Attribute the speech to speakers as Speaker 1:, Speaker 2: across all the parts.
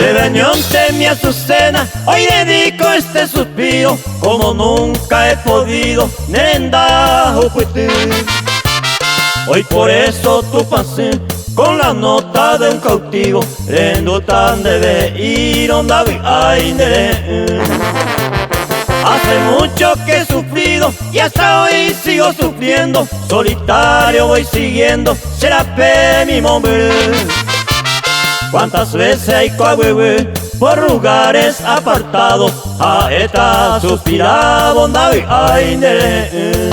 Speaker 1: Regañonte mi Azucena, hoy dedico este suspiro, como nunca he podido, nerendajo pues tú. Hoy por eso tu pasé, con la nota de un cautivo, rendo tan debe ir onda ay nere. Hace mucho que he sufrido y hasta hoy sigo sufriendo, solitario voy siguiendo, será pe mi mombre. Cuántas veces hay coagüe por lugares apartados, a esta suspirada onda ay nere.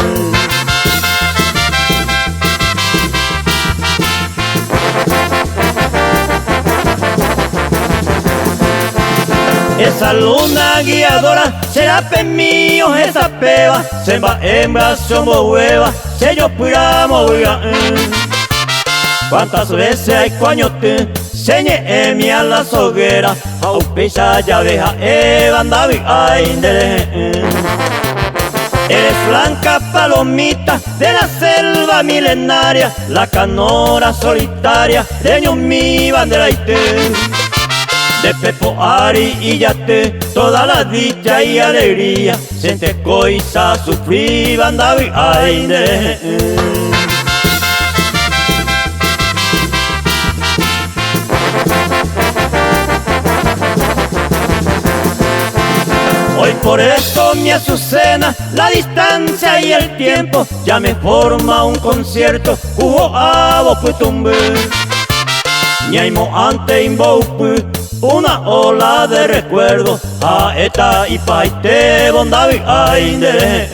Speaker 1: Esa luna guiadora será pe mío esa peba, semba hembra somos hueva, se yo puramos hueva. Cuántas veces hay coañote, señe emi a la soguera, a un pisa ya deja anda ay nere. Eres blanca palomita de la selva milenaria, la canora solitaria de mi bandera ite. De Pepo, Ari y Yate, toda la dicha y alegría, siente coisa sufrir, banda ay nere. Hoy por eso mi Azucena, la distancia y el tiempo, ya me forma un concierto, hubo abo putumbe. Ñaimo ante imboupu, una ola de recuerdo, a eta y paite bondavi ay nere.